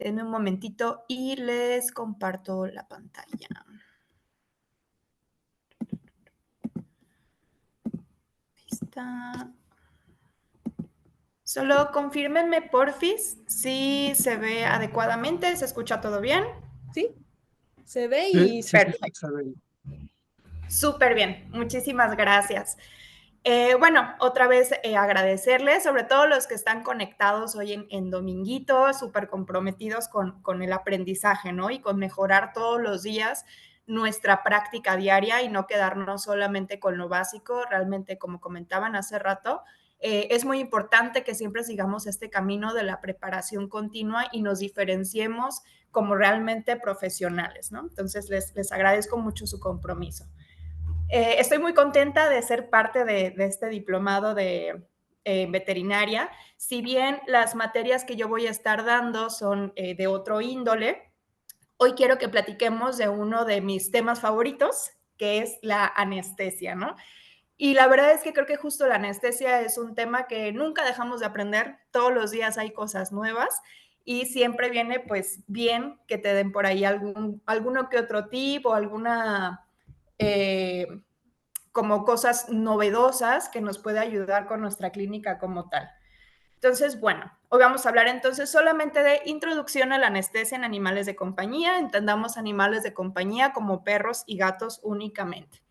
Denme un momentito y les comparto la pantalla. Ahí está. Solo confírmenme, porfis, si se ve adecuadamente, ¿se escucha todo bien? Sí, se ve y Sí, Perfecto. se ve. Súper bien, muchísimas gracias. Bueno, otra vez agradecerles, sobre todo los que están conectados hoy en Dominguito, súper comprometidos con el aprendizaje, ¿no? Y con mejorar todos los días nuestra práctica diaria y no quedarnos solamente con lo básico. Realmente, como comentaban hace rato, es muy importante que siempre sigamos este camino de la preparación continua y nos diferenciemos como realmente profesionales, ¿no? Entonces, les agradezco mucho su compromiso. Estoy muy contenta de ser parte de este diplomado de veterinaria. Si bien las materias que yo voy a estar dando son de otro índole, hoy quiero que platiquemos de uno de mis temas favoritos, que es la anestesia, ¿no? Y la verdad es que creo que justo la anestesia es un tema que nunca dejamos de aprender. Todos los días hay cosas nuevas y siempre viene pues bien que te den por ahí alguno que otro tip o alguna como cosas novedosas que nos puede ayudar con nuestra clínica como tal. Entonces, bueno, hoy vamos a hablar entonces solamente de introducción a la anestesia en animales de compañía. Entendamos animales de compañía como perros y gatos únicamente.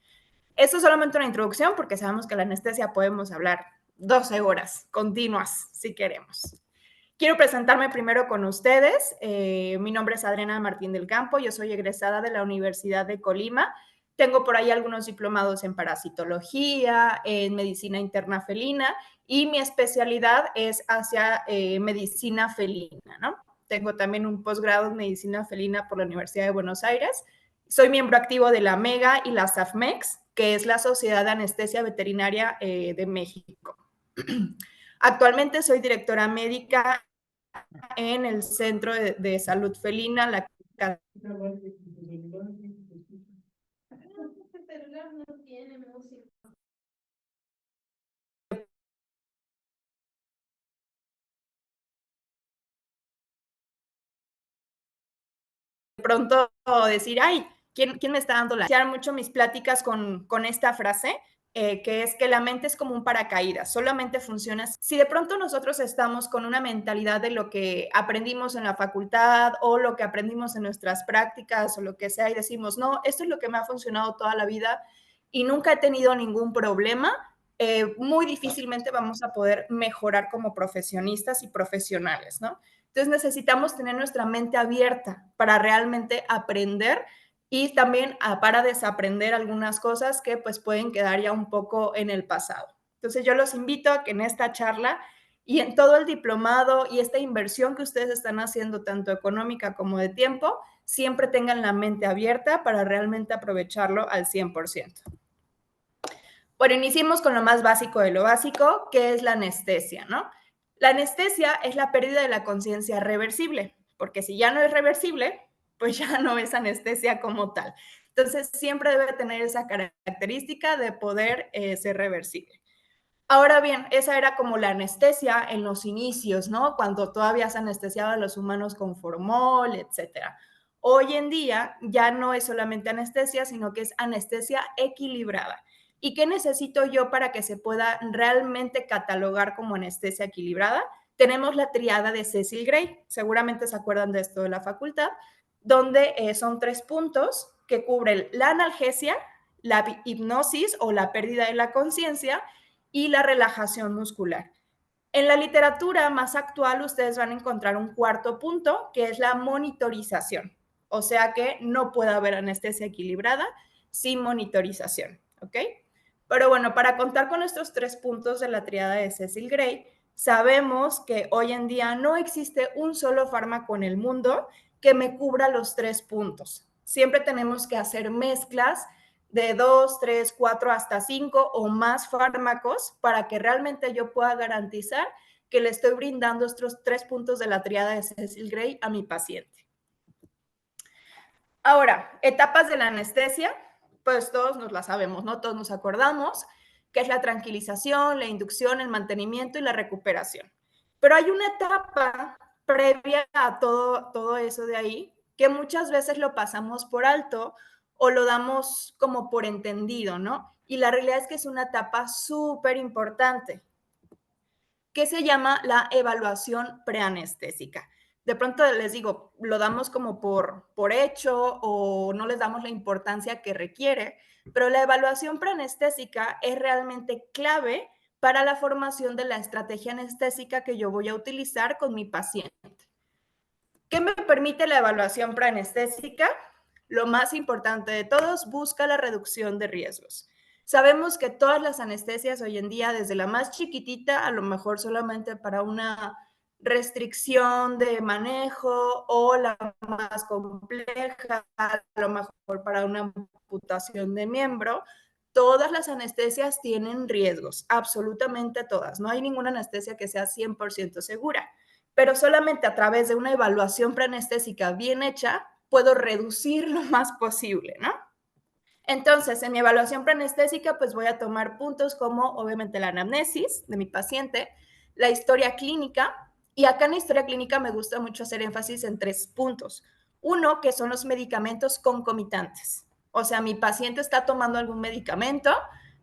Esto es solamente una introducción porque sabemos que la anestesia podemos hablar 12 horas continuas si queremos. Quiero presentarme primero con ustedes. Mi nombre es Adriana Martín del Campo, yo soy egresada de la Universidad de Colima. Tengo por ahí algunos diplomados en parasitología, en medicina interna felina y mi especialidad es hacia medicina felina, ¿no? Tengo también un posgrado en medicina felina por la Universidad de Buenos Aires. Soy miembro activo de la MEGA y la SAFMEX, que es la Sociedad de Anestesia Veterinaria de México. Actualmente soy directora médica en el Centro de Salud Felina, la pronto decir, ay, ¿quién me está dando la? Mucho mis pláticas con esta frase, que es que la mente es como un paracaídas, solamente funciona. Si de pronto nosotros estamos con una mentalidad de lo que aprendimos en la facultad o lo que aprendimos en nuestras prácticas o lo que sea y decimos, no, esto es lo que me ha funcionado toda la vida y nunca he tenido ningún problema, muy difícilmente vamos a poder mejorar como profesionistas y profesionales, ¿no? Entonces necesitamos tener nuestra mente abierta para realmente aprender y también para desaprender algunas cosas que pues pueden quedar ya un poco en el pasado. Entonces yo los invito a que en esta charla y en todo el diplomado y esta inversión que ustedes están haciendo, tanto económica como de tiempo, siempre tengan la mente abierta para realmente aprovecharlo al 100%. Bueno, iniciemos con lo más básico de lo básico, que es la anestesia, ¿no? La anestesia es la pérdida de la conciencia reversible, porque si ya no es reversible, pues ya no es anestesia como tal. Entonces, siempre debe tener esa característica de poder ser reversible. Ahora bien, esa era como la anestesia en los inicios, ¿no? Cuando todavía se anestesiaba a los humanos con formol, etcétera. Hoy en día ya no es solamente anestesia, sino que es anestesia equilibrada. ¿Y qué necesito yo para que se pueda realmente catalogar como anestesia equilibrada? Tenemos la triada de Cecil Gray, seguramente se acuerdan de esto de la facultad, donde son 3 puntos que cubren la analgesia, la hipnosis o la pérdida de la conciencia y la relajación muscular. En la literatura más actual ustedes van a encontrar un cuarto punto, que es la monitorización. O sea que no puede haber anestesia equilibrada sin monitorización, ¿ok? Pero bueno, para contar con estos 3 puntos de la triada de Cecil Gray, sabemos que hoy en día no existe un solo fármaco en el mundo que me cubra los 3 puntos. Siempre tenemos que hacer mezclas de 2, 3, 4, hasta 5 o más fármacos para que realmente yo pueda garantizar que le estoy brindando estos 3 puntos de la triada de Cecil Gray a mi paciente. Ahora, etapas de la anestesia, pues todos nos la sabemos, ¿no? Todos nos acordamos, que es la tranquilización, la inducción, el mantenimiento y la recuperación. Pero hay una etapa previa a todo eso de ahí, que muchas veces lo pasamos por alto o lo damos como por entendido, ¿no? Y la realidad es que es una etapa súper importante, que se llama la evaluación preanestésica. De pronto les digo, lo damos como por hecho o no les damos la importancia que requiere, pero la evaluación preanestésica es realmente clave para la formación de la estrategia anestésica que yo voy a utilizar con mi paciente. ¿Qué me permite la evaluación preanestésica? Lo más importante de todos, busca la reducción de riesgos. Sabemos que todas las anestesias hoy en día, desde la más chiquitita, a lo mejor solamente para una restricción de manejo, o la más compleja, a lo mejor para una amputación de miembro, todas las anestesias tienen riesgos, absolutamente todas. No hay ninguna anestesia que sea 100% segura, pero solamente a través de una evaluación preanestésica bien hecha puedo reducir lo más posible, ¿no? Entonces, en mi evaluación preanestésica, pues voy a tomar puntos como, obviamente, la anamnesis de mi paciente, la historia clínica, y acá en la historia clínica me gusta mucho hacer énfasis en 3 puntos. Uno, que son los medicamentos concomitantes. O sea, mi paciente está tomando algún medicamento,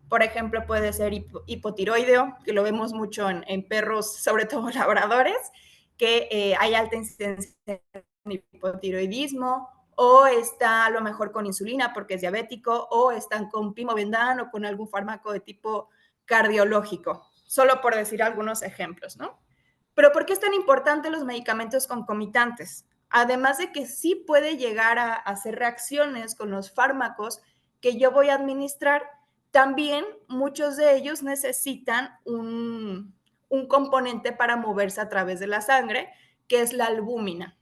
por ejemplo, puede ser hipotiroideo, que lo vemos mucho en perros, sobre todo labradores, que hay alta incidencia de hipotiroidismo, o está a lo mejor con insulina porque es diabético, o están con pimobendan o con algún fármaco de tipo cardiológico, solo por decir algunos ejemplos, ¿no? Pero ¿por qué es tan importante los medicamentos concomitantes? Además de que sí puede llegar a hacer reacciones con los fármacos que yo voy a administrar, también muchos de ellos necesitan un componente para moverse a través de la sangre, que es la albúmina.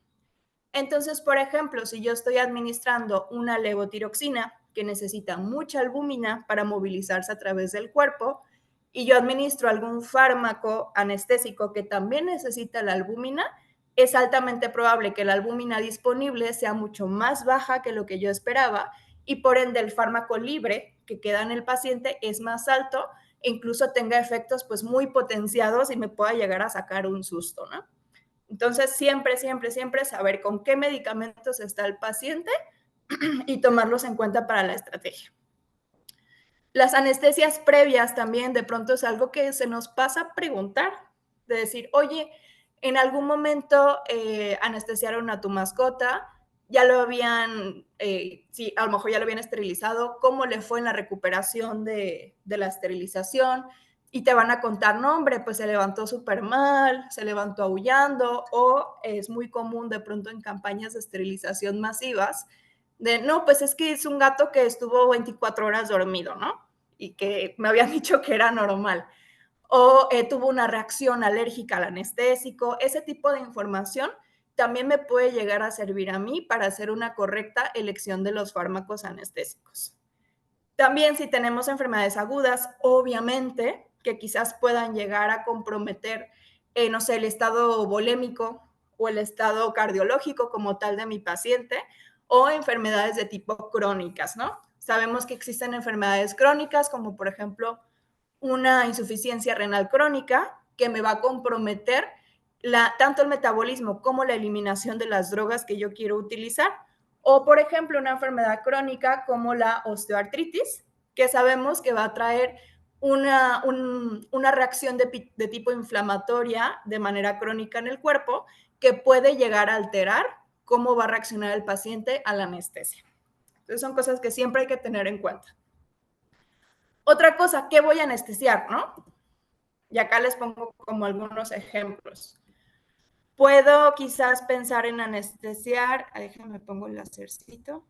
Entonces, por ejemplo, si yo estoy administrando una levotiroxina que necesita mucha albúmina para movilizarse a través del cuerpo, y yo administro algún fármaco anestésico que también necesita la albúmina, es altamente probable que la albúmina disponible sea mucho más baja que lo que yo esperaba, y por ende el fármaco libre que queda en el paciente es más alto e incluso tenga efectos pues muy potenciados y me pueda llegar a sacar un susto, ¿no? Entonces, siempre, siempre, siempre saber con qué medicamentos está el paciente y tomarlos en cuenta para la estrategia. Las anestesias previas también de pronto es algo que se nos pasa a preguntar, de decir, oye, en algún momento anestesiaron a tu mascota, ya lo habían, sí, a lo mejor ya lo habían esterilizado, ¿cómo le fue en la recuperación de la esterilización? Y te van a contar, no, hombre, pues se levantó súper mal, se levantó aullando, o es muy común de pronto en campañas de esterilización masivas, de, no, pues es que es un gato que estuvo 24 horas dormido, ¿no? Y que me habían dicho que era normal. O tuvo una reacción alérgica al anestésico. Ese tipo de información también me puede llegar a servir a mí para hacer una correcta elección de los fármacos anestésicos. También si tenemos enfermedades agudas, obviamente, que quizás puedan llegar a comprometer, no sé, el estado volémico o el estado cardiológico como tal de mi paciente, o enfermedades de tipo crónicas, ¿no? Sabemos que existen enfermedades crónicas como por ejemplo una insuficiencia renal crónica que me va a comprometer tanto el metabolismo como la eliminación de las drogas que yo quiero utilizar. O, por ejemplo, una enfermedad crónica como la osteoartritis, que sabemos que va a traer una reacción de tipo inflamatoria de manera crónica en el cuerpo que puede llegar a alterar cómo va a reaccionar el paciente a la anestesia. Entonces son cosas que siempre hay que tener en cuenta. Otra cosa, ¿qué voy a anestesiar, no? Y acá les pongo como algunos ejemplos. Puedo quizás pensar en anestesiar, déjenme pongo el lásercito.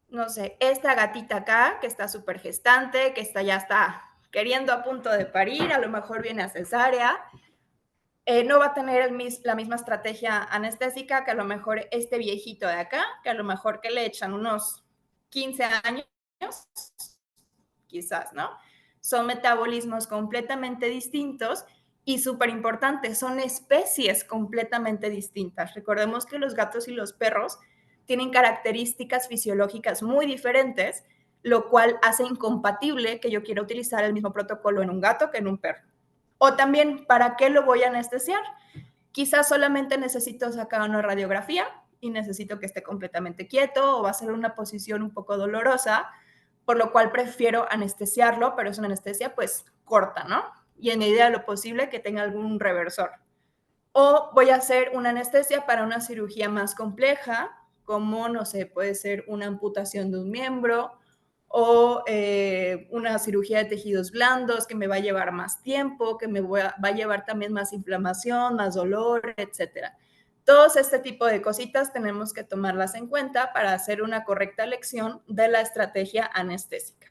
No sé, esta gatita acá, que está súper gestante, que ya está queriendo a punto de parir, a lo mejor viene a cesárea, no va a tener la misma estrategia anestésica que a lo mejor este viejito de acá, que a lo mejor que le echan unos 15 años, quizás, ¿no? Son metabolismos completamente distintos y súper importante, son especies completamente distintas. Recordemos que los gatos y los perros tienen características fisiológicas muy diferentes, lo cual hace incompatible que yo quiera utilizar el mismo protocolo en un gato que en un perro. O también, ¿para qué lo voy a anestesiar? Quizás solamente necesito sacar una radiografía y necesito que esté completamente quieto o va a ser una posición un poco dolorosa, por lo cual prefiero anestesiarlo, pero es una anestesia pues corta, ¿no? Y en medida de lo posible que tenga algún reversor. O voy a hacer una anestesia para una cirugía más compleja, como, no sé, puede ser una amputación de un miembro o una cirugía de tejidos blandos que me va a llevar más tiempo, que va a llevar también más inflamación, más dolor, etcétera. Todos este tipo de cositas tenemos que tomarlas en cuenta para hacer una correcta elección de la estrategia anestésica.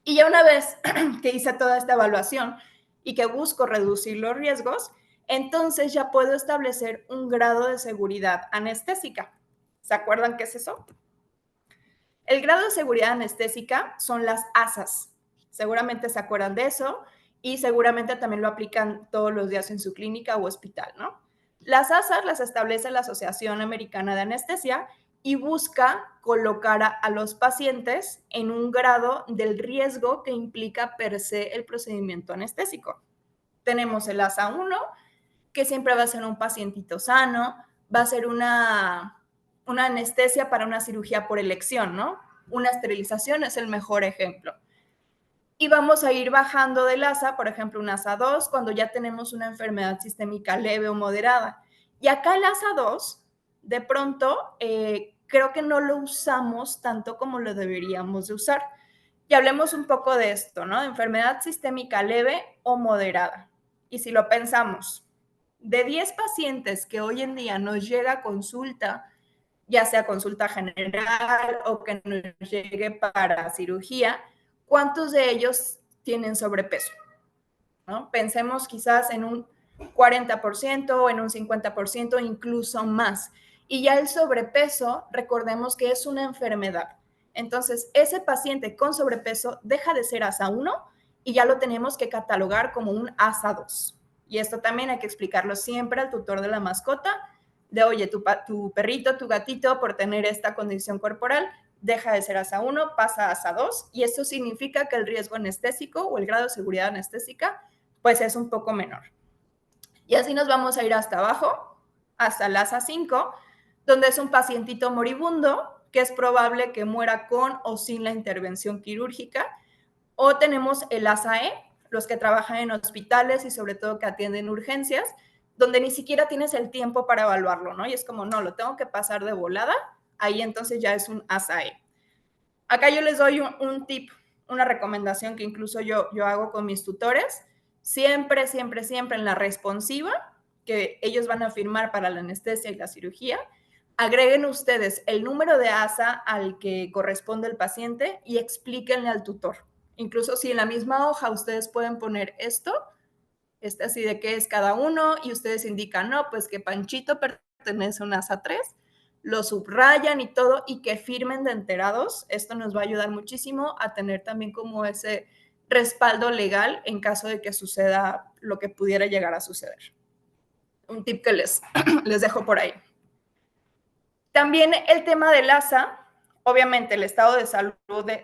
Y ya una vez que hice toda esta evaluación y que busco reducir los riesgos, entonces ya puedo establecer un grado de seguridad anestésica. ¿Se acuerdan qué es eso? El grado de seguridad anestésica son las ASAs. Seguramente se acuerdan de eso y seguramente también lo aplican todos los días en su clínica o hospital, ¿no? Las ASAs las establece la Asociación Americana de Anestesia y busca colocar a los pacientes en un grado del riesgo que implica per se el procedimiento anestésico. Tenemos el ASA 1, que siempre va a ser un pacientito sano, va a ser una anestesia para una cirugía por elección, ¿no? Una esterilización es el mejor ejemplo. Y vamos a ir bajando del ASA, por ejemplo, un ASA 2, cuando ya tenemos una enfermedad sistémica leve o moderada. Y acá el ASA 2, de pronto, creo que no lo usamos tanto como lo deberíamos de usar. Y hablemos un poco de esto, ¿no? Enfermedad sistémica leve o moderada. Y si lo pensamos, de 10 pacientes que hoy en día nos llega a consulta, ya sea consulta general o que nos llegue para cirugía, ¿cuántos de ellos tienen sobrepeso? ¿No? Pensemos quizás en un 40% o en un 50%, incluso más. Y ya el sobrepeso, recordemos que es una enfermedad. Entonces, ese paciente con sobrepeso deja de ser ASA 1 y ya lo tenemos que catalogar como un ASA 2. Y esto también hay que explicarlo siempre al tutor de la mascota, de oye, tu perrito, tu gatito, por tener esta condición corporal, deja de ser ASA 1, pasa a ASA 2, y esto significa que el riesgo anestésico o el grado de seguridad anestésica pues es un poco menor. Y así nos vamos a ir hasta abajo, hasta el ASA 5, donde es un pacientito moribundo, que es probable que muera con o sin la intervención quirúrgica. O tenemos el ASA E, los que trabajan en hospitales y sobre todo que atienden urgencias, donde ni siquiera tienes el tiempo para evaluarlo, ¿no? Y es como, no, lo tengo que pasar de volada, ahí entonces ya es un ASA E. Acá yo les doy un tip, una recomendación que incluso yo hago con mis tutores. Siempre, siempre, siempre en la responsiva, que ellos van a firmar para la anestesia y la cirugía, agreguen ustedes el número de ASA al que corresponde el paciente y explíquenle al tutor. Incluso si en la misma hoja ustedes pueden poner esto, así de qué es cada uno, y ustedes indican, no, pues que Panchito pertenece a un ASA 3, lo subrayan y todo, y que firmen de enterados. Esto nos va a ayudar muchísimo a tener también como ese respaldo legal en caso de que suceda lo que pudiera llegar a suceder. Un tip que les dejo por ahí. También el tema del ASA, obviamente el estado de salud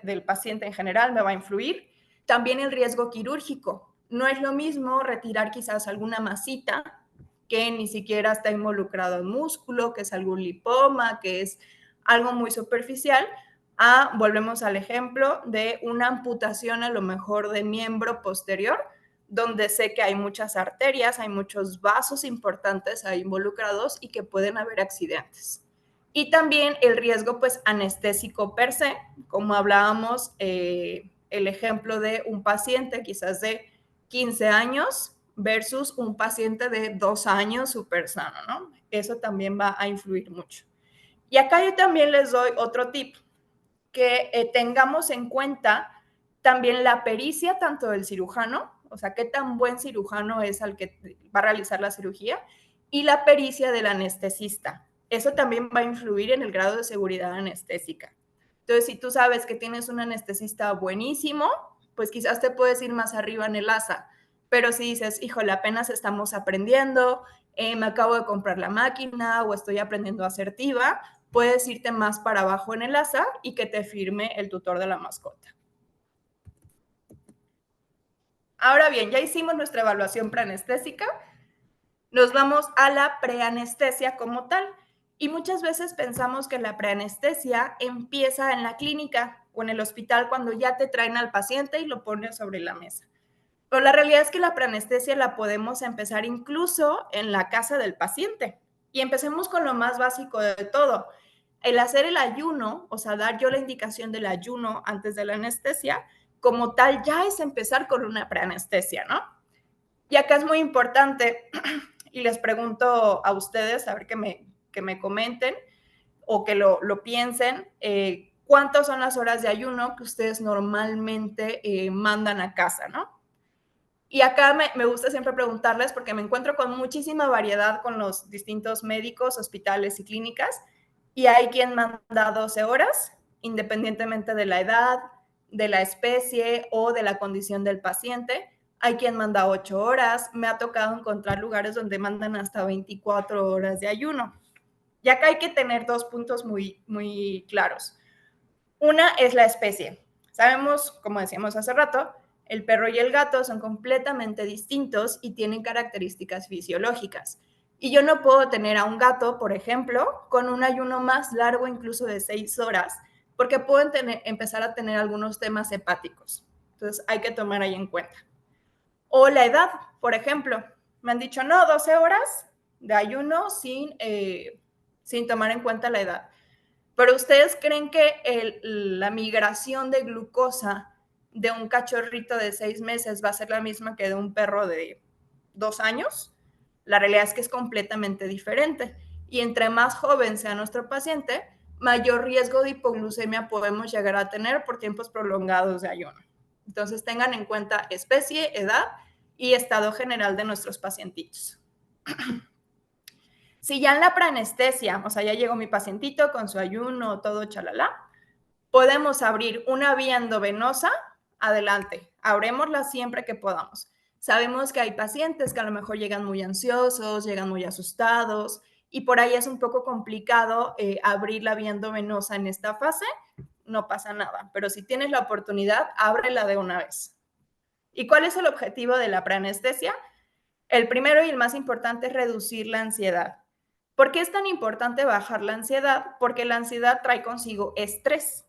del paciente en general me va a influir. También el riesgo quirúrgico. No es lo mismo retirar quizás alguna masita que ni siquiera está involucrado en músculo, que es algún lipoma, que es algo muy superficial, volvemos al ejemplo de una amputación a lo mejor de miembro posterior, donde sé que hay muchas arterias, hay muchos vasos importantes ahí involucrados y que pueden haber accidentes. Y también el riesgo pues anestésico per se, como hablábamos, el ejemplo de un paciente quizás de 15 años versus un paciente de 2 años súper sano, ¿no? Eso también va a influir mucho. Y acá yo también les doy otro tip, que tengamos en cuenta también la pericia tanto del cirujano, o sea, qué tan buen cirujano es al que va a realizar la cirugía, y la pericia del anestesista. Eso también va a influir en el grado de seguridad anestésica. Entonces, si tú sabes que tienes un anestesista buenísimo, pues quizás te puedes ir más arriba en el ASA. Pero si dices, híjole, apenas estamos aprendiendo, me acabo de comprar la máquina o estoy aprendiendo asertiva, puedes irte más para abajo en el ASA y que te firme el tutor de la mascota. Ahora bien, ya hicimos nuestra evaluación preanestésica, nos vamos a la preanestesia como tal. Y muchas veces pensamos que la preanestesia empieza en la clínica o en el hospital cuando ya te traen al paciente y lo ponen sobre la mesa. Pero la realidad es que la preanestesia la podemos empezar incluso en la casa del paciente. Y empecemos con lo más básico de todo. El hacer el ayuno, o sea, dar yo la indicación del ayuno antes de la anestesia, como tal, ya es empezar con una preanestesia, ¿no? Y acá es muy importante, y les pregunto a ustedes, a ver que me comenten o que lo piensen, ¿cuántas son las horas de ayuno que ustedes normalmente mandan a casa, no? Y acá me gusta siempre preguntarles porque me encuentro con muchísima variedad con los distintos médicos, hospitales y clínicas, y hay quien manda 12 horas, independientemente de la edad, de la especie o de la condición del paciente. Hay quien manda 8 horas. Me ha tocado encontrar lugares donde mandan hasta 24 horas de ayuno. Y acá hay que tener dos puntos muy claros. Una es la especie. Sabemos, como decíamos hace rato, el perro y el gato son completamente distintos y tienen características fisiológicas. Y yo no puedo tener a un gato, por ejemplo, con un ayuno más largo, incluso de 6 horas, porque pueden empezar a tener algunos temas hepáticos. Entonces hay que tomar ahí en cuenta. O la edad, por ejemplo. Me han dicho, no, 12 horas de ayuno sin tomar en cuenta la edad. Pero ustedes creen que la migración de glucosa de un cachorrito de 6 meses va a ser la misma que de un perro de 2 años? La realidad es que es completamente diferente. Y entre más joven sea nuestro paciente, mayor riesgo de hipoglucemia podemos llegar a tener por tiempos prolongados de ayuno. Entonces tengan en cuenta especie, edad y estado general de nuestros pacientitos. Si ya en la preanestesia, o sea, ya llegó mi pacientito con su ayuno, todo chalala, podemos abrir una vía endovenosa, adelante, abrémosla siempre que podamos. Sabemos que hay pacientes que a lo mejor llegan muy ansiosos, llegan muy asustados, y por ahí es un poco complicado abrir la vía endovenosa en esta fase, no pasa nada, pero si tienes la oportunidad, ábrela de una vez. ¿Y cuál es el objetivo de la preanestesia? El primero y el más importante es reducir la ansiedad. ¿Por qué es tan importante bajar la ansiedad? Porque la ansiedad trae consigo estrés.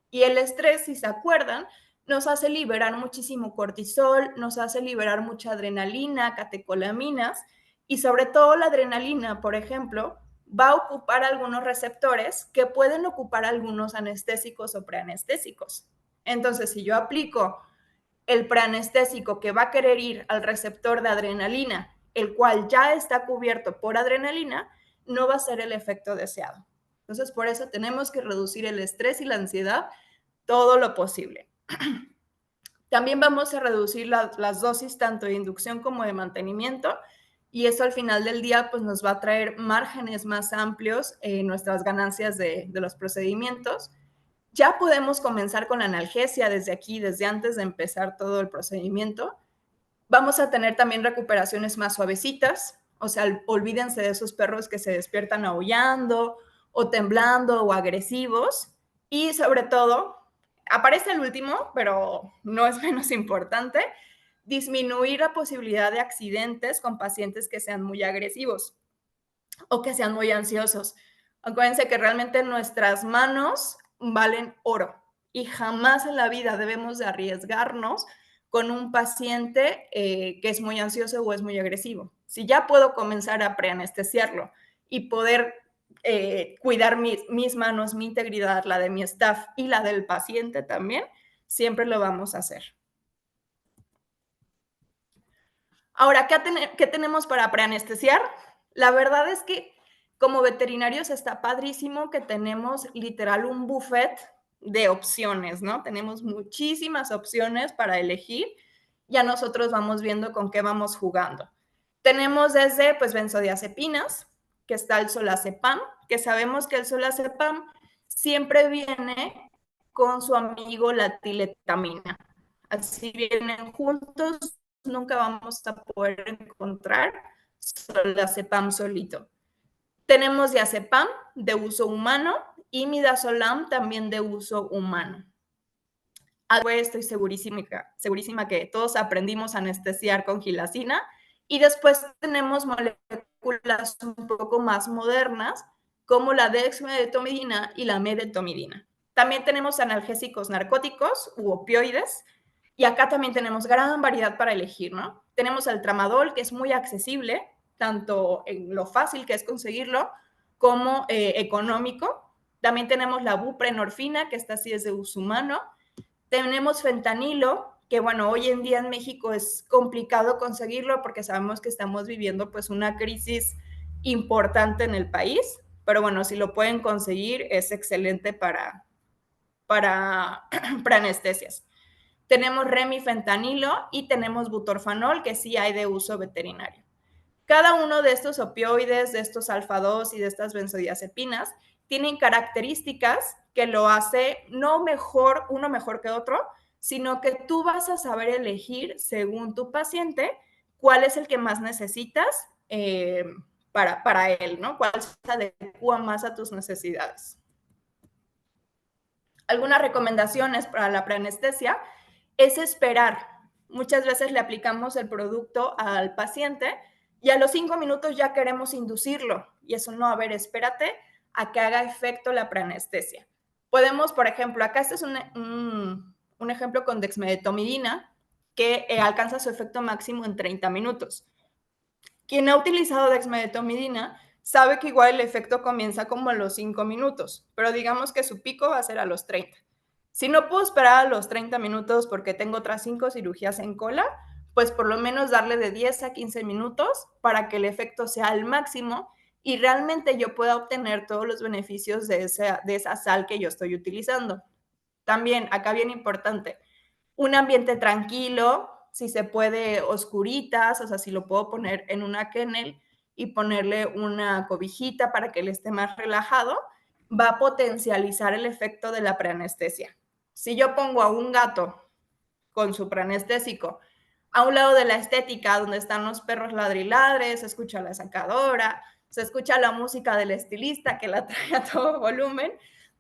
Y el estrés, si se acuerdan, nos hace liberar muchísimo cortisol, nos hace liberar mucha adrenalina, catecolaminas, y sobre todo la adrenalina, por ejemplo, va a ocupar algunos receptores que pueden ocupar algunos anestésicos o preanestésicos. Entonces, si yo aplico el preanestésico que va a querer ir al receptor de adrenalina, el cual ya está cubierto por adrenalina, no va a ser el efecto deseado. Entonces, por eso tenemos que reducir el estrés y la ansiedad todo lo posible. También vamos a reducir las dosis tanto de inducción como de mantenimiento, y eso al final del día pues nos va a traer márgenes más amplios en nuestras ganancias de los procedimientos. Ya podemos comenzar con la analgesia desde aquí, desde antes de empezar todo el procedimiento. Vamos a tener también recuperaciones más suavecitas, o sea, olvídense de esos perros que se despiertan aullando o temblando o agresivos. Y sobre todo, aparece el último, pero no es menos importante, disminuir la posibilidad de accidentes con pacientes que sean muy agresivos o que sean muy ansiosos. Acuérdense que realmente nuestras manos valen oro y jamás en la vida debemos de arriesgarnos con un paciente que es muy ansioso o es muy agresivo. Si ya puedo comenzar a preanestesiarlo y poder cuidar mis manos, mi integridad, la de mi staff y la del paciente también, siempre lo vamos a hacer. Ahora, ¿qué tenemos para preanestesiar? La verdad es que como veterinarios está padrísimo que tenemos literal un buffet de opciones, ¿no? Tenemos muchísimas opciones para elegir. Ya nosotros vamos viendo con qué vamos jugando. Tenemos desde, pues, benzodiazepinas, que está el solazepam, que sabemos que el solazepam siempre viene con su amigo la tiletamina. Así vienen juntos, nunca vamos a poder encontrar solazepam solito. Tenemos diazepam de uso humano y midazolam también de uso humano. Estoy segurísima que todos aprendimos a anestesiar con gilacina. Y después tenemos moléculas un poco más modernas, como la dexmedetomidina y la medetomidina. También tenemos analgésicos narcóticos u opioides, y acá también tenemos gran variedad para elegir, ¿no? Tenemos el tramadol, que es muy accesible, tanto en lo fácil que es conseguirlo, como económico. También tenemos la buprenorfina, que esta sí es de uso humano. Tenemos fentanilo, que bueno, hoy en día en México es complicado conseguirlo porque sabemos que estamos viviendo pues una crisis importante en el país, pero bueno, si lo pueden conseguir es excelente para anestesias. Tenemos remifentanilo y tenemos butorfanol, que sí hay de uso veterinario. Cada uno de estos opioides, de estos alfa-2 y de estas benzodiazepinas, tienen características que lo hace no mejor, uno mejor que otro, sino que tú vas a saber elegir según tu paciente cuál es el que más necesitas para él, ¿no? Cuál se adecua más a tus necesidades. Algunas recomendaciones para la preanestesia es esperar. Muchas veces le aplicamos el producto al paciente y a los 5 minutos ya queremos inducirlo. Y eso no, a ver, espérate a que haga efecto la preanestesia. Podemos, por ejemplo, acá este es un ejemplo con dexmedetomidina que alcanza su efecto máximo en 30 minutos. Quien ha utilizado dexmedetomidina sabe que igual el efecto comienza como a los 5 minutos, pero digamos que su pico va a ser a los 30. Si no puedo esperar a los 30 minutos porque tengo otras 5 cirugías en cola, pues por lo menos darle de 10 a 15 minutos para que el efecto sea al máximo y realmente yo pueda obtener todos los beneficios de esa sal que yo estoy utilizando. También, acá bien importante, un ambiente tranquilo, si se puede oscuritas, o sea, si lo puedo poner en una kennel y ponerle una cobijita para que él esté más relajado, va a potencializar el efecto de la preanestesia. Si yo pongo a un gato con su preanestésico a un lado de la estética donde están los perros ladriladres, se escucha la sacadora, se escucha la música del estilista que la trae a todo volumen,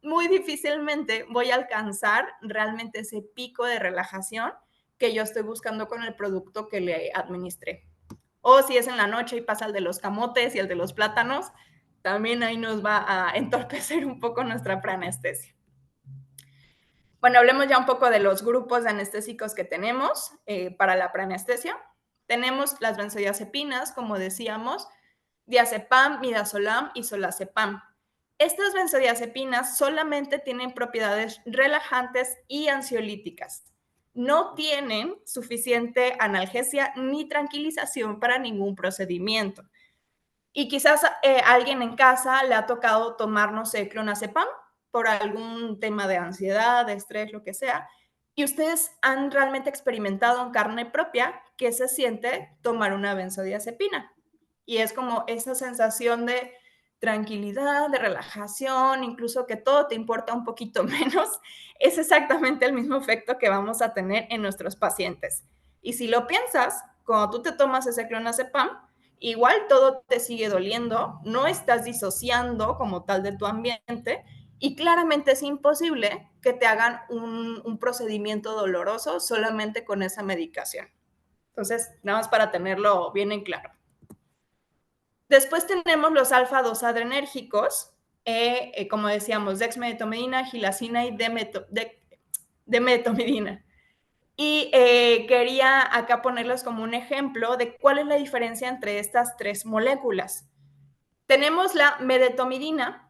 muy difícilmente voy a alcanzar realmente ese pico de relajación que yo estoy buscando con el producto que le administré. O si es en la noche y pasa el de los camotes y el de los plátanos, también ahí nos va a entorpecer un poco nuestra preanestesia. Bueno, hablemos ya un poco de los grupos de anestésicos que tenemos para la preanestesia. Tenemos las benzodiazepinas, como decíamos, diazepam, midazolam y solazepam. Estas benzodiazepinas solamente tienen propiedades relajantes y ansiolíticas. No tienen suficiente analgesia ni tranquilización para ningún procedimiento. Y quizás alguien en casa le ha tocado tomar, no sé, clonazepam por algún tema de ansiedad, de estrés, lo que sea, y ustedes han realmente experimentado en carne propia qué se siente tomar una benzodiazepina. Y es como esa sensación de tranquilidad, de relajación, incluso que todo te importa un poquito menos, es exactamente el mismo efecto que vamos a tener en nuestros pacientes. Y si lo piensas, cuando tú te tomas ese clonazepam, igual todo te sigue doliendo, no estás disociando como tal de tu ambiente y claramente es imposible que te hagan un procedimiento doloroso solamente con esa medicación. Entonces, nada más para tenerlo bien en claro. Después tenemos los alfa-2 adrenérgicos, como decíamos, dexmedetomidina, gilacina y demetomidina. Y quería acá ponerlos como un ejemplo de cuál es la diferencia entre estas tres moléculas. Tenemos la medetomidina,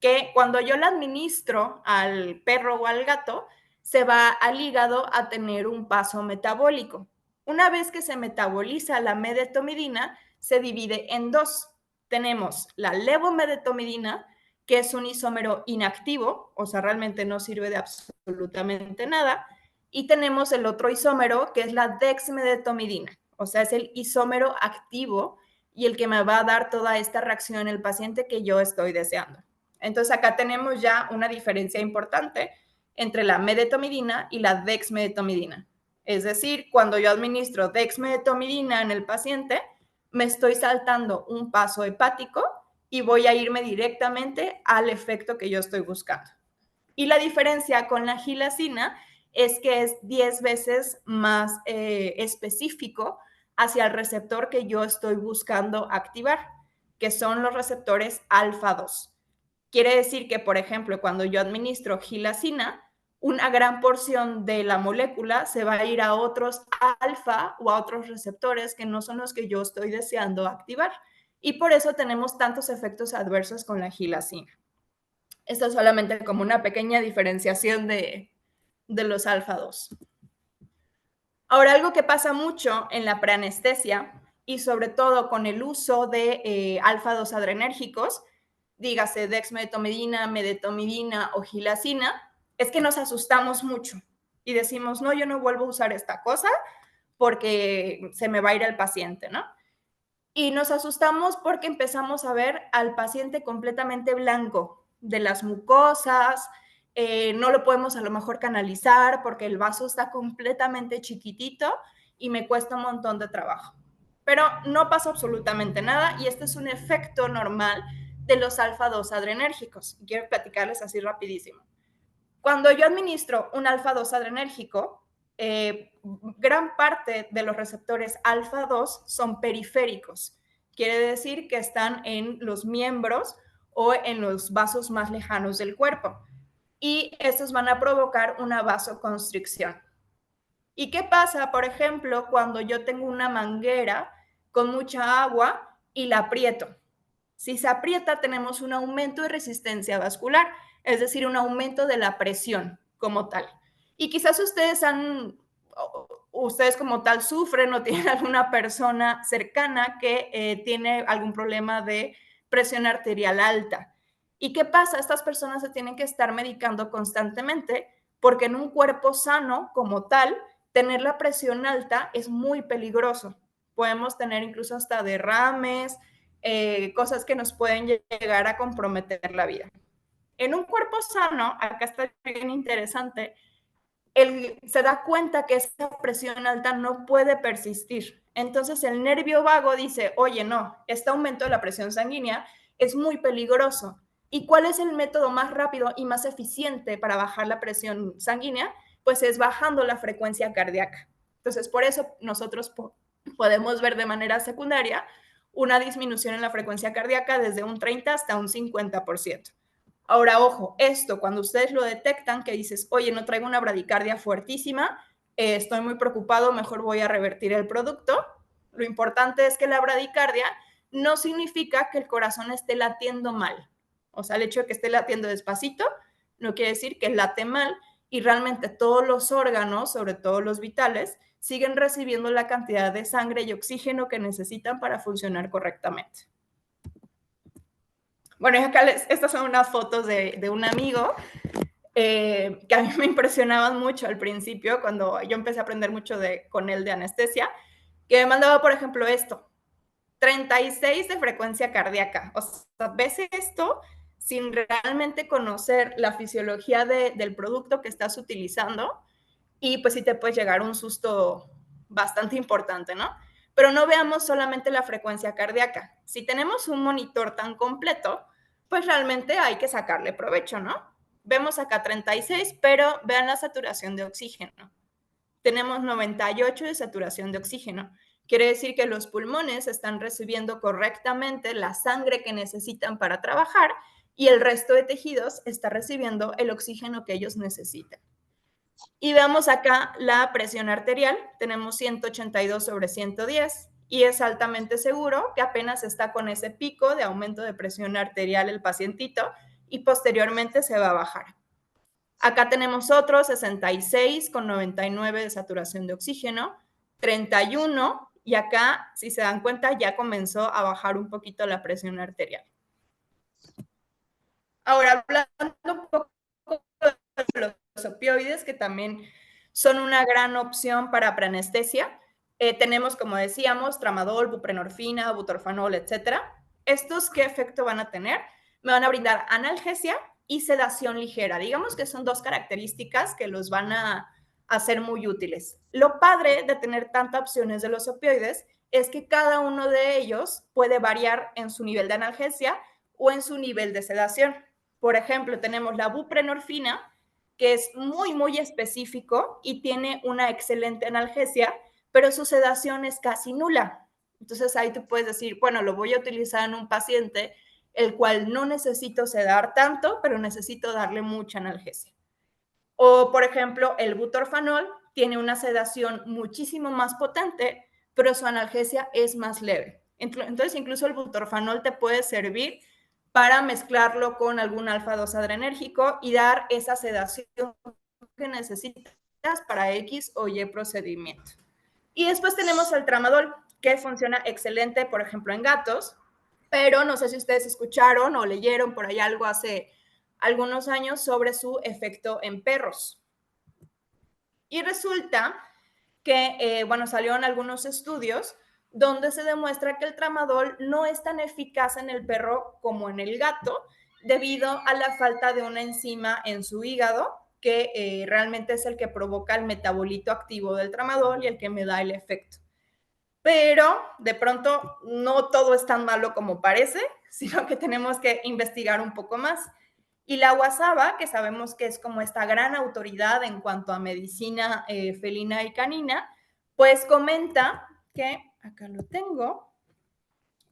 que cuando yo la administro al perro o al gato, se va al hígado a tener un paso metabólico. Una vez que se metaboliza la medetomidina, se divide en dos. Tenemos la levomedetomidina, que es un isómero inactivo, o sea, realmente no sirve de absolutamente nada, y tenemos el otro isómero, que es la dexmedetomidina, o sea, es el isómero activo y el que me va a dar toda esta reacción en el paciente que yo estoy deseando. Entonces acá tenemos ya una diferencia importante entre la medetomidina y la dexmedetomidina. Es decir, cuando yo administro dexmedetomidina en el paciente, me estoy saltando un paso hepático y voy a irme directamente al efecto que yo estoy buscando. Y la diferencia con la gilacina es que es 10 veces más específico hacia el receptor que yo estoy buscando activar, que son los receptores alfa 2. Quiere decir que, por ejemplo, cuando yo administro gilacina, una gran porción de la molécula se va a ir a otros alfa o a otros receptores que no son los que yo estoy deseando activar. Y por eso tenemos tantos efectos adversos con la gilacina. Esto es solamente como una pequeña diferenciación de los alfa 2. Ahora, algo que pasa mucho en la preanestesia y sobre todo con el uso de alfa 2 adrenérgicos, dígase dexmedetomidina, medetomidina o gilacina, es que nos asustamos mucho y decimos, no, yo no vuelvo a usar esta cosa porque se me va a ir el paciente, ¿no? Y nos asustamos porque empezamos a ver al paciente completamente blanco de las mucosas, no lo podemos a lo mejor canalizar porque el vaso está completamente chiquitito y me cuesta un montón de trabajo. Pero no pasa absolutamente nada y este es un efecto normal de los alfa 2 adrenérgicos. Quiero platicarles así rapidísimo. Cuando yo administro un alfa 2 adrenérgico, gran parte de los receptores alfa 2 son periféricos. Quiere decir que están en los miembros o en los vasos más lejanos del cuerpo. Y estos van a provocar una vasoconstricción. ¿Y qué pasa, por ejemplo, cuando yo tengo una manguera con mucha agua y la aprieto? Si se aprieta, tenemos un aumento de resistencia vascular, es decir, un aumento de la presión como tal. Y quizás ustedes como tal sufren o tienen alguna persona cercana que tiene algún problema de presión arterial alta. ¿Y qué pasa? Estas personas se tienen que estar medicando constantemente porque en un cuerpo sano como tal, tener la presión alta es muy peligroso. Podemos tener incluso hasta derrames, cosas que nos pueden llegar a comprometer la vida. En un cuerpo sano, acá está bien interesante, se da cuenta que esa presión alta no puede persistir. Entonces el nervio vago dice, oye, no, este aumento de la presión sanguínea es muy peligroso. ¿Y cuál es el método más rápido y más eficiente para bajar la presión sanguínea? Pues es bajando la frecuencia cardíaca. Entonces, por eso nosotros podemos ver de manera secundaria una disminución en la frecuencia cardíaca desde un 30 hasta un 50%. Ahora, ojo, esto cuando ustedes lo detectan, que dices, oye, no traigo una bradicardia fuertísima, estoy muy preocupado, mejor voy a revertir el producto. Lo importante es que la bradicardia no significa que el corazón esté latiendo mal. O sea, el hecho de que esté latiendo despacito no quiere decir que late mal y realmente todos los órganos, sobre todo los vitales, siguen recibiendo la cantidad de sangre y oxígeno que necesitan para funcionar correctamente. Bueno, acá estas son unas fotos de un amigo que a mí me impresionaban mucho al principio, cuando yo empecé a aprender mucho con él de anestesia, que me mandaba, por ejemplo, esto, 36 de frecuencia cardíaca. O sea, ves esto sin realmente conocer la fisiología del producto que estás utilizando y pues sí te puede llegar un susto bastante importante, ¿no? Pero no veamos solamente la frecuencia cardíaca. Si tenemos un monitor tan completo, pues realmente hay que sacarle provecho, ¿no? Vemos acá 36, pero vean la saturación de oxígeno. Tenemos 98 de saturación de oxígeno. Quiere decir que los pulmones están recibiendo correctamente la sangre que necesitan para trabajar y el resto de tejidos está recibiendo el oxígeno que ellos necesitan. Y veamos acá la presión arterial, tenemos 182/110 y es altamente seguro que apenas está con ese pico de aumento de presión arterial el pacientito y posteriormente se va a bajar. Acá tenemos otro 66/99 de saturación de oxígeno, 31 y acá, si se dan cuenta, ya comenzó a bajar un poquito la presión arterial. Ahora, hablando un poco de los opioides, que también son una gran opción para preanestesia. Tenemos, como decíamos, tramadol, buprenorfina, butorfanol, etcétera. ¿Estos qué efecto van a tener? Me van a brindar analgesia y sedación ligera. Digamos que son dos características que los van a hacer muy útiles. Lo padre de tener tantas opciones de los opioides es que cada uno de ellos puede variar en su nivel de analgesia o en su nivel de sedación. Por ejemplo, tenemos la buprenorfina, que es muy, muy específico y tiene una excelente analgesia, pero su sedación es casi nula. Entonces ahí tú puedes decir, bueno, lo voy a utilizar en un paciente el cual no necesito sedar tanto, pero necesito darle mucha analgesia. O, por ejemplo, el butorfanol tiene una sedación muchísimo más potente, pero su analgesia es más leve. Entonces, incluso el butorfanol te puede servir para mezclarlo con algún alfa-2 adrenérgico y dar esa sedación que necesitas para X o Y procedimiento. Y después tenemos el tramadol, que funciona excelente, por ejemplo, en gatos, pero no sé si ustedes escucharon o leyeron por ahí algo hace algunos años sobre su efecto en perros. Y resulta que, bueno, salieron algunos estudios donde se demuestra que el tramadol no es tan eficaz en el perro como en el gato, debido a la falta de una enzima en su hígado, que realmente es el que provoca el metabolito activo del tramadol y el que me da el efecto. Pero de pronto no todo es tan malo como parece, sino que tenemos que investigar un poco más. Y la Wasaba, que sabemos que es como esta gran autoridad en cuanto a medicina felina y canina, pues comenta que, acá lo tengo,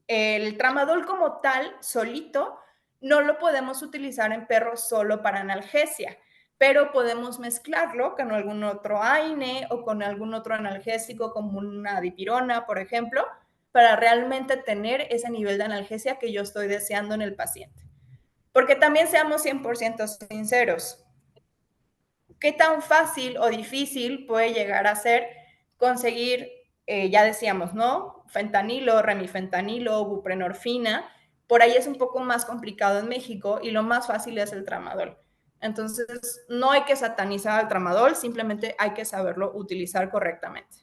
el tramadol como tal, solito, no lo podemos utilizar en perros solo para analgesia, pero podemos mezclarlo con algún otro AINE o con algún otro analgésico como una dipirona, por ejemplo, para realmente tener ese nivel de analgesia que yo estoy deseando en el paciente. Porque también seamos 100% sinceros, ¿qué tan fácil o difícil puede llegar a ser conseguir, ya decíamos, ¿no? Fentanilo, remifentanilo, buprenorfina? Por ahí es un poco más complicado en México y lo más fácil es el tramadol. Entonces, no hay que satanizar al tramadol, simplemente hay que saberlo utilizar correctamente.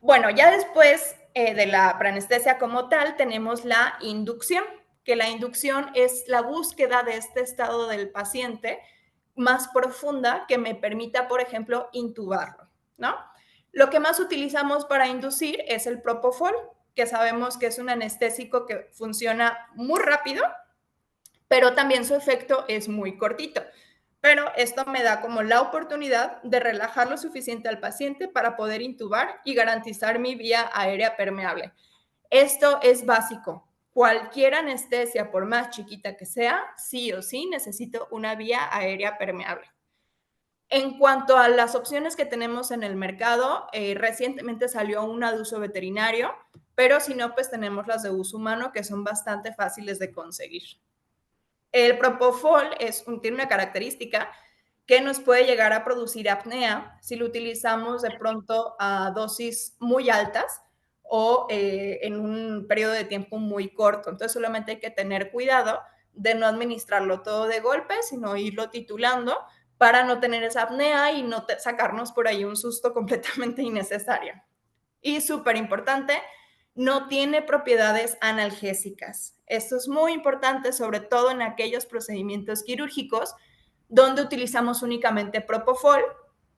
Bueno, ya después de la preanestesia como tal, tenemos la inducción, que la inducción es la búsqueda de este estado del paciente más profunda que me permita, por ejemplo, intubarlo, ¿no? Lo que más utilizamos para inducir es el propofol, que sabemos que es un anestésico que funciona muy rápido, pero también su efecto es muy cortito. Pero esto me da como la oportunidad de relajar lo suficiente al paciente para poder intubar y garantizar mi vía aérea permeable. Esto es básico. Cualquier anestesia, por más chiquita que sea, sí o sí necesito una vía aérea permeable. En cuanto a las opciones que tenemos en el mercado, recientemente salió una de uso veterinario, pero si no, pues tenemos las de uso humano que son bastante fáciles de conseguir. El propofol tiene una característica que nos puede llegar a producir apnea si lo utilizamos de pronto a dosis muy altas o en un periodo de tiempo muy corto. Entonces solamente hay que tener cuidado de no administrarlo todo de golpe, sino irlo titulando para no tener esa apnea y no sacarnos por ahí un susto completamente innecesario. Y súper importante, no tiene propiedades analgésicas. Esto es muy importante, sobre todo en aquellos procedimientos quirúrgicos donde utilizamos únicamente propofol,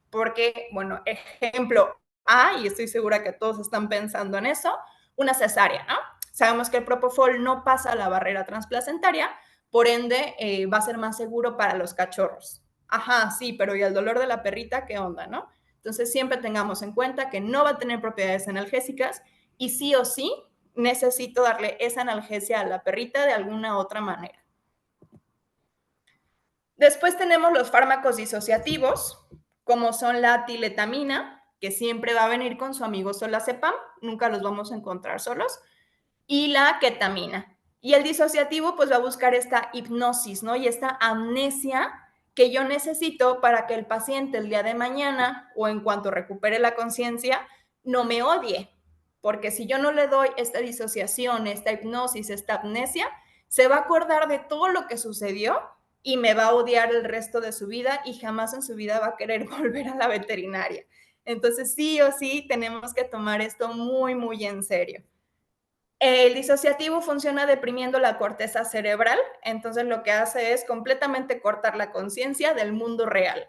porque, bueno, ejemplo A, y estoy segura que todos están pensando en eso, una cesárea, ¿no? Sabemos que el propofol no pasa la barrera transplacentaria, por ende va a ser más seguro para los cachorros. Ajá, sí, pero ¿y el dolor de la perrita qué onda, no? Entonces siempre tengamos en cuenta que no va a tener propiedades analgésicas y sí o sí necesito darle esa analgesia a la perrita de alguna otra manera. Después tenemos los fármacos disociativos, como son la tiletamina, que siempre va a venir con su amigo solazepam, nunca los vamos a encontrar solos, y la ketamina. Y el disociativo pues va a buscar esta hipnosis, ¿no? Y esta amnesia que yo necesito para que el paciente el día de mañana o en cuanto recupere la conciencia no me odie. Porque si yo no le doy esta disociación, esta hipnosis, esta amnesia, se va a acordar de todo lo que sucedió y me va a odiar el resto de su vida y jamás en su vida va a querer volver a la veterinaria. Entonces sí o sí tenemos que tomar esto muy, muy en serio. El disociativo funciona deprimiendo la corteza cerebral, entonces lo que hace es completamente cortar la conciencia del mundo real.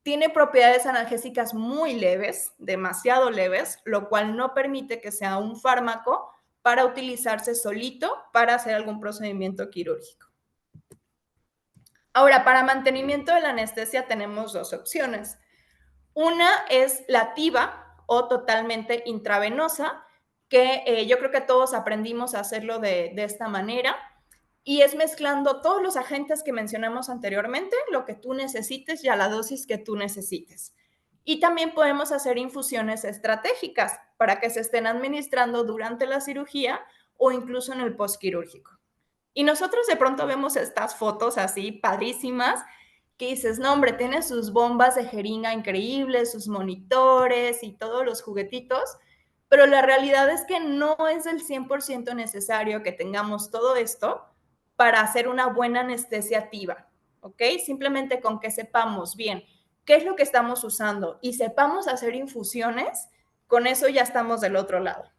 Tiene propiedades analgésicas muy leves, demasiado leves, lo cual no permite que sea un fármaco para utilizarse solito para hacer algún procedimiento quirúrgico. Ahora, para mantenimiento de la anestesia tenemos dos opciones. Una es la TIVA o totalmente intravenosa, que yo creo que todos aprendimos a hacerlo de esta manera, y es mezclando todos los agentes que mencionamos anteriormente, lo que tú necesites y a la dosis que tú necesites. Y también podemos hacer infusiones estratégicas para que se estén administrando durante la cirugía o incluso en el postquirúrgico. Y nosotros de pronto vemos estas fotos así padrísimas que dices, no hombre, tiene sus bombas de jeringa increíbles, sus monitores y todos los juguetitos, pero la realidad es que no es el 100% necesario que tengamos todo esto para hacer una buena anestesia activa, ¿ok? Simplemente con que sepamos bien qué es lo que estamos usando y sepamos hacer infusiones, con eso ya estamos del otro lado.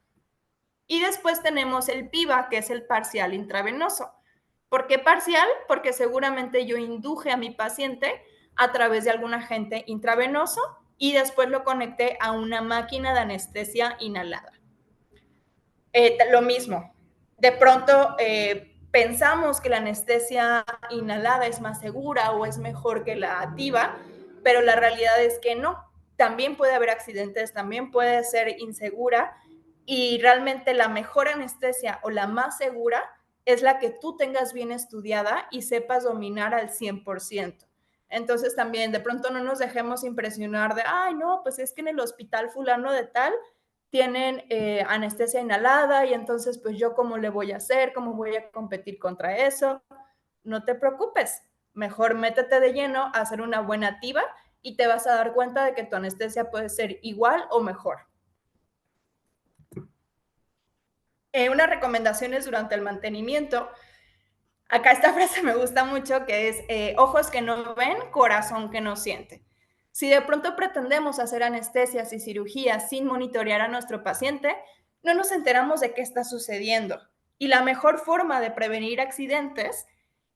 Y después tenemos el PIVA, que es el parcial intravenoso. ¿Por qué parcial? Porque seguramente yo induje a mi paciente a través de algún agente intravenoso y después lo conecté a una máquina de anestesia inhalada. Lo mismo, de pronto pensamos que la anestesia inhalada es más segura o es mejor que la activa, pero la realidad es que no. También puede haber accidentes, también puede ser insegura y realmente la mejor anestesia o la más segura es la que tú tengas bien estudiada y sepas dominar al 100%. Entonces también de pronto no nos dejemos impresionar de, ay, no, pues es que en el hospital fulano de tal tienen anestesia inhalada y entonces pues yo cómo le voy a hacer, cómo voy a competir contra eso. No te preocupes, mejor métete de lleno a hacer una buena activa y te vas a dar cuenta de que tu anestesia puede ser igual o mejor. Unas recomendaciones durante el mantenimiento. Acá esta frase me gusta mucho, que es ojos que no ven, corazón que no siente. Si de pronto pretendemos hacer anestesias y cirugías sin monitorear a nuestro paciente, no nos enteramos de qué está sucediendo. Y la mejor forma de prevenir accidentes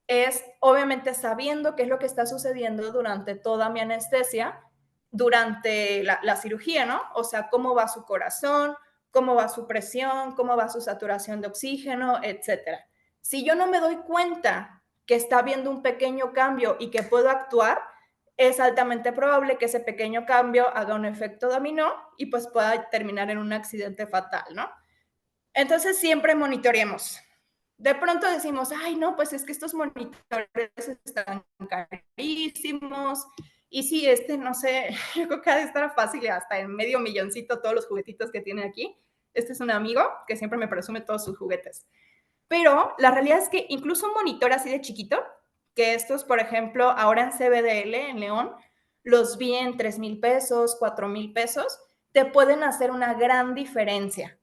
es, obviamente, sabiendo qué es lo que está sucediendo durante toda mi anestesia, durante la cirugía, ¿no? O sea, cómo va su corazón, cómo va su presión, cómo va su saturación de oxígeno, etcétera. Si yo no me doy cuenta que está habiendo un pequeño cambio y que puedo actuar, es altamente probable que ese pequeño cambio haga un efecto dominó y pues pueda terminar en un accidente fatal, ¿no? Entonces siempre monitoreemos. De pronto decimos, ay, no, pues es que estos monitores están carísimos. Y sí, no sé, yo creo que ha de estar fácil hasta en $500,000 todos los juguetitos que tiene aquí. Este es un amigo que siempre me presume todos sus juguetes. Pero la realidad es que incluso un monitor así de chiquito, que estos, por ejemplo, ahora en CBDL, en León, los vi en $3,000, $4,000, te pueden hacer una gran diferencia.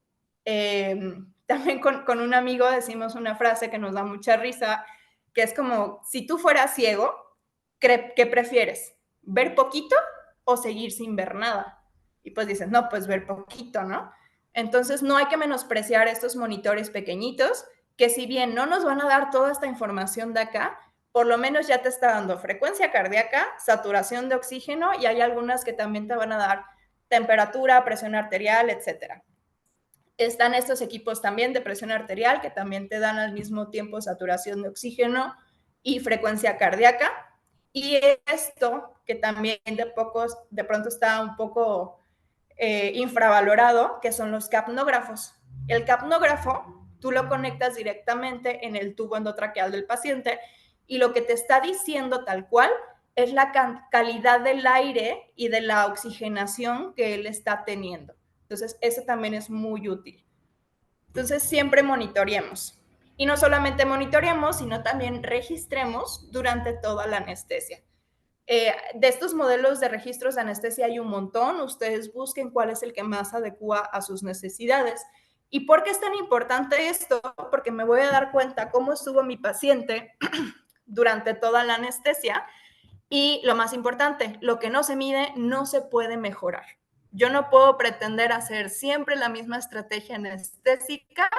También con un amigo decimos una frase que nos da mucha risa, que es como, si tú fueras ciego, ¿qué prefieres? ¿Ver poquito o seguir sin ver nada? Y pues dices, no, pues ver poquito, ¿no? Entonces no hay que menospreciar estos monitores pequeñitos, que si bien no nos van a dar toda esta información de acá, por lo menos ya te está dando frecuencia cardíaca, saturación de oxígeno y hay algunas que también te van a dar temperatura, presión arterial, etcétera. Están estos equipos también de presión arterial que también te dan al mismo tiempo saturación de oxígeno y frecuencia cardíaca. Y esto, que también de pronto está un poco infravalorado, que son los capnógrafos. El capnógrafo, tú lo conectas directamente en el tubo endotraqueal del paciente y lo que te está diciendo tal cual es la calidad del aire y de la oxigenación que él está teniendo. Entonces, eso también es muy útil. Entonces, siempre monitoreemos. Y no solamente monitoreemos, sino también registremos durante toda la anestesia. De estos modelos de registros de anestesia hay un montón. Ustedes busquen cuál es el que más adecua a sus necesidades. ¿Y por qué es tan importante esto? Porque me voy a dar cuenta cómo estuvo mi paciente durante toda la anestesia. Y lo más importante, lo que no se mide no se puede mejorar. Yo no puedo pretender hacer siempre la misma estrategia anestésica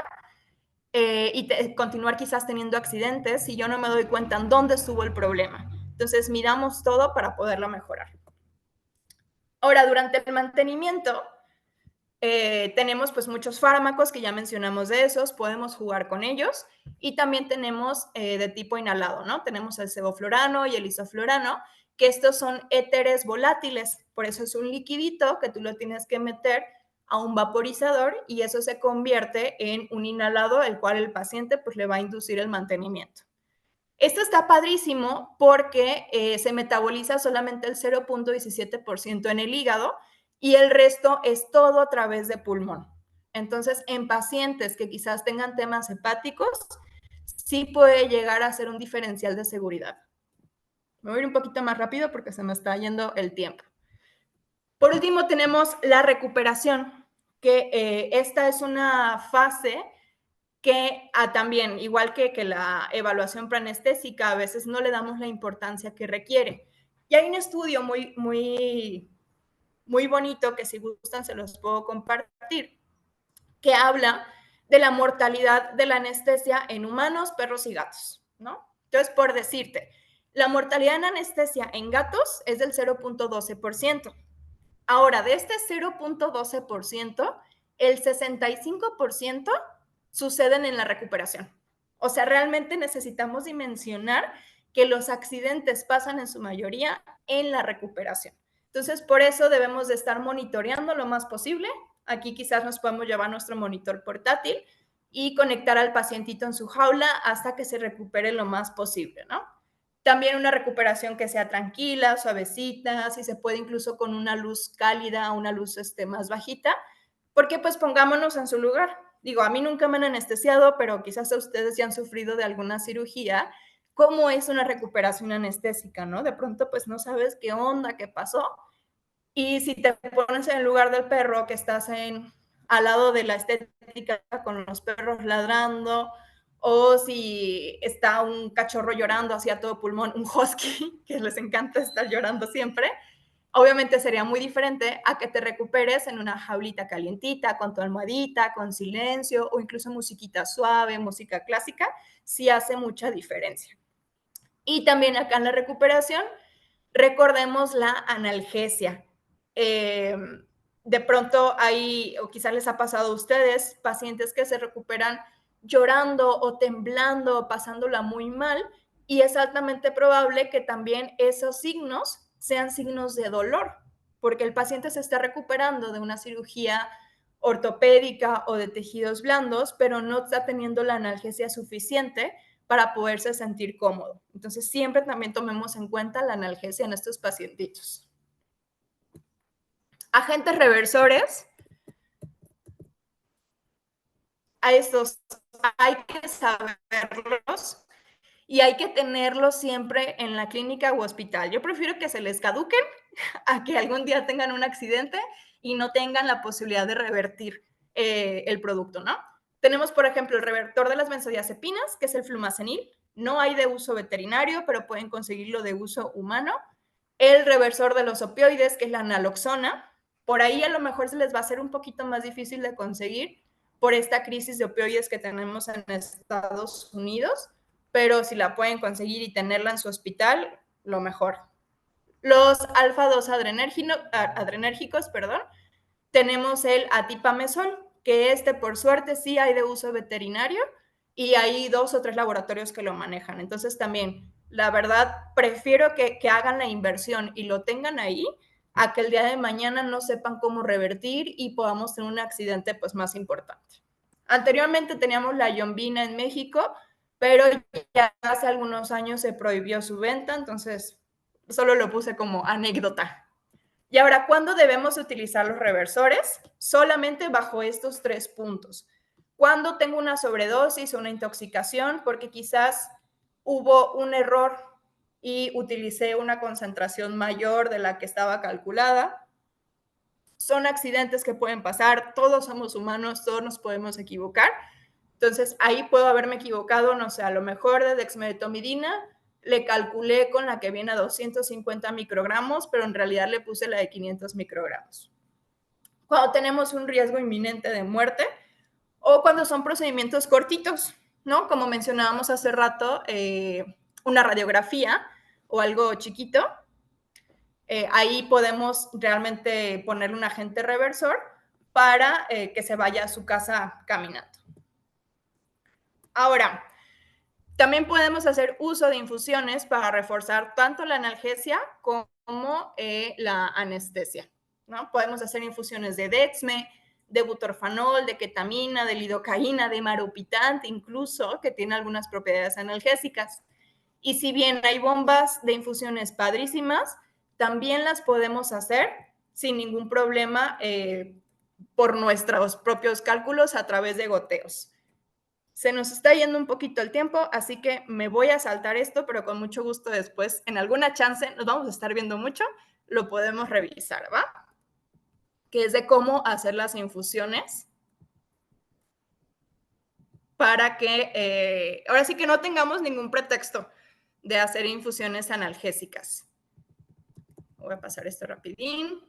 y continuar quizás teniendo accidentes si yo no me doy cuenta en dónde estuvo el problema. Entonces, miramos todo para poderlo mejorar. Ahora, durante el mantenimiento, Tenemos pues muchos fármacos que ya mencionamos de esos, podemos jugar con ellos y también tenemos de tipo inhalado, ¿no? Tenemos el sevoflurano y el isoflurano, que estos son éteres volátiles, por eso es un liquidito que tú lo tienes que meter a un vaporizador y eso se convierte en un inhalado, el cual el paciente pues le va a inducir el mantenimiento. Esto está padrísimo porque se metaboliza solamente el 0.17% en el hígado y el resto es todo a través de pulmón. Entonces, en pacientes que quizás tengan temas hepáticos, sí puede llegar a ser un diferencial de seguridad. Me voy a ir un poquito más rápido porque se me está yendo el tiempo. Por último, tenemos la recuperación, que esta es una fase que también, igual que la evaluación preanestésica, a veces no le damos la importancia que requiere. Y hay un estudio muy bonito que si gustan se los puedo compartir, que habla de la mortalidad de la anestesia en humanos, perros y gatos, ¿no? Entonces, por decirte, la mortalidad en anestesia en gatos es del 0.12%. Ahora, de este 0.12%, el 65% suceden en la recuperación. O sea, realmente necesitamos dimensionar que los accidentes pasan en su mayoría en la recuperación. Entonces, por eso debemos de estar monitoreando lo más posible. Aquí quizás nos podemos llevar nuestro monitor portátil y conectar al pacientito en su jaula hasta que se recupere lo más posible, ¿no? También una recuperación que sea tranquila, suavecita, si se puede incluso con una luz cálida, una luz más bajita, porque pues pongámonos en su lugar. Digo, a mí nunca me han anestesiado, pero quizás a ustedes ya han sufrido de alguna cirugía. ¿Cómo es una recuperación anestésica, no? De pronto pues no sabes qué onda, qué pasó. Y si te pones en el lugar del perro, que estás al lado de la estética con los perros ladrando, o si está un cachorro llorando hacia todo pulmón, un husky, que les encanta estar llorando siempre, obviamente sería muy diferente a que te recuperes en una jaulita calientita, con tu almohadita, con silencio, o incluso musiquita suave, música clásica, sí hace mucha diferencia. Y también acá en la recuperación, recordemos la analgesia. De pronto hay, o quizás les ha pasado a ustedes, pacientes que se recuperan llorando o temblando, pasándola muy mal, y es altamente probable que también esos signos sean signos de dolor, porque el paciente se está recuperando de una cirugía ortopédica o de tejidos blandos, pero no está teniendo la analgesia suficiente para poderse sentir cómodo. Entonces, siempre también tomemos en cuenta la analgesia en estos pacientitos. Agentes reversores. A estos hay que saberlos y hay que tenerlos siempre en la clínica u hospital. Yo prefiero que se les caduquen a que algún día tengan un accidente y no tengan la posibilidad de revertir el producto, ¿no? Tenemos, por ejemplo, el revertor de las benzodiazepinas, que es el flumazenil. No hay de uso veterinario, pero pueden conseguirlo de uso humano. El reversor de los opioides, que es la naloxona. Por ahí a lo mejor se les va a hacer un poquito más difícil de conseguir por esta crisis de opioides que tenemos en Estados Unidos, pero si la pueden conseguir y tenerla en su hospital, lo mejor. Los alfa-2 adrenérgicos, tenemos el atipamezol, que por suerte sí hay de uso veterinario y hay 2 o 3 laboratorios que lo manejan. Entonces también, la verdad, prefiero que hagan la inversión y lo tengan ahí a que el día de mañana no sepan cómo revertir y podamos tener un accidente pues más importante. Anteriormente teníamos la yombina en México, pero ya hace algunos años se prohibió su venta, entonces solo lo puse como anécdota. Y ahora, ¿cuándo debemos utilizar los reversores? Solamente bajo estos 3 puntos. Cuando tengo una sobredosis o una intoxicación, porque quizás hubo un error y utilicé una concentración mayor de la que estaba calculada. Son accidentes que pueden pasar, todos somos humanos, todos nos podemos equivocar. Entonces, ahí puedo haberme equivocado, no sé, a lo mejor de dexmedetomidina le calculé con la que viene a 250 microgramos, pero en realidad le puse la de 500 microgramos. Cuando tenemos un riesgo inminente de muerte o cuando son procedimientos cortitos, ¿no? Como mencionábamos hace rato, una radiografía o algo chiquito, ahí podemos realmente ponerle un agente reversor para que se vaya a su casa caminando. Ahora, también podemos hacer uso de infusiones para reforzar tanto la analgesia como la anestesia, ¿no? Podemos hacer infusiones de Dexme, de butorfanol, de ketamina, de lidocaína, de maropitante incluso, que tiene algunas propiedades analgésicas. Y si bien hay bombas de infusiones padrísimas, también las podemos hacer sin ningún problema por nuestros propios cálculos a través de goteos. Se nos está yendo un poquito el tiempo, así que me voy a saltar esto, pero con mucho gusto después, en alguna chance, nos vamos a estar viendo mucho, lo podemos revisar, ¿va? Que es de cómo hacer las infusiones para que ahora sí que no tengamos ningún pretexto de hacer infusiones analgésicas. Voy a pasar esto rapidín.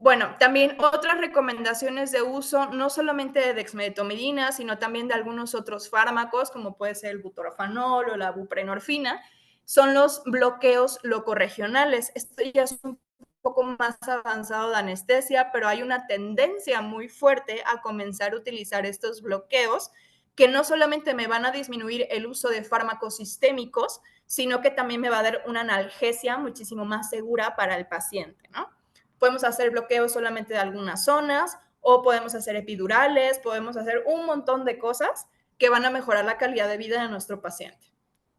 Bueno, también otras recomendaciones de uso, no solamente de dexmedetomidina, sino también de algunos otros fármacos, como puede ser el butorfanol o la buprenorfina, son los bloqueos locorregionales. Esto ya es un poco más avanzado de anestesia, pero hay una tendencia muy fuerte a comenzar a utilizar estos bloqueos que no solamente me van a disminuir el uso de fármacos sistémicos, sino que también me va a dar una analgesia muchísimo más segura para el paciente, ¿no? Podemos hacer bloqueos solamente de algunas zonas o podemos hacer epidurales, podemos hacer un montón de cosas que van a mejorar la calidad de vida de nuestro paciente.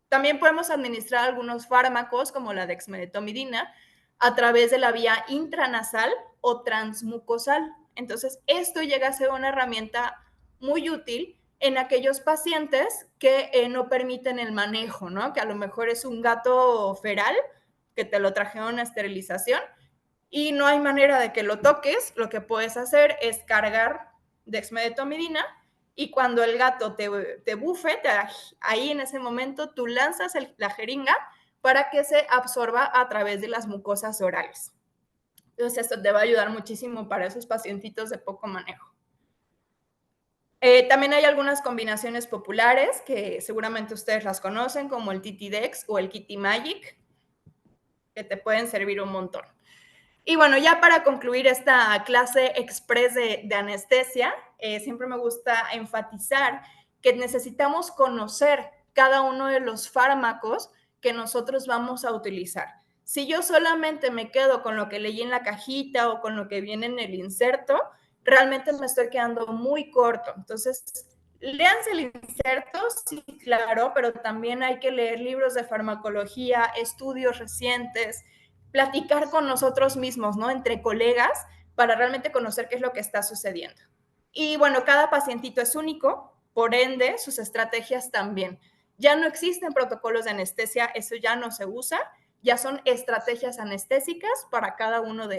También podemos administrar algunos fármacos como la dexmedetomidina a través de la vía intranasal o transmucosal. Entonces, esto llega a ser una herramienta muy útil en aquellos pacientes que no permiten el manejo, ¿no? Que a lo mejor es un gato feral que te lo trajeron a esterilización y no hay manera de que lo toques. Lo que puedes hacer es cargar dexmedetomidina y cuando el gato te bufe, ahí en ese momento tú lanzas la jeringa para que se absorba a través de las mucosas orales. Entonces esto te va a ayudar muchísimo para esos pacientitos de poco manejo. También hay algunas combinaciones populares que seguramente ustedes las conocen, como el Titidex o el Kitty Magic, que te pueden servir un montón. Y bueno, ya para concluir esta clase express de anestesia, siempre me gusta enfatizar que necesitamos conocer cada uno de los fármacos que nosotros vamos a utilizar. Si yo solamente me quedo con lo que leí en la cajita o con lo que viene en el inserto, realmente me estoy quedando muy corto. Entonces, léanse el inserto, sí, claro, pero también hay que leer libros de farmacología, estudios recientes, platicar con nosotros mismos, ¿no? Entre colegas, para realmente conocer qué es lo que está sucediendo. Y bueno, cada pacientito es único, por ende, sus estrategias también. Ya no existen protocolos de anestesia, eso ya no se usa, ya son estrategias anestésicas para cada uno de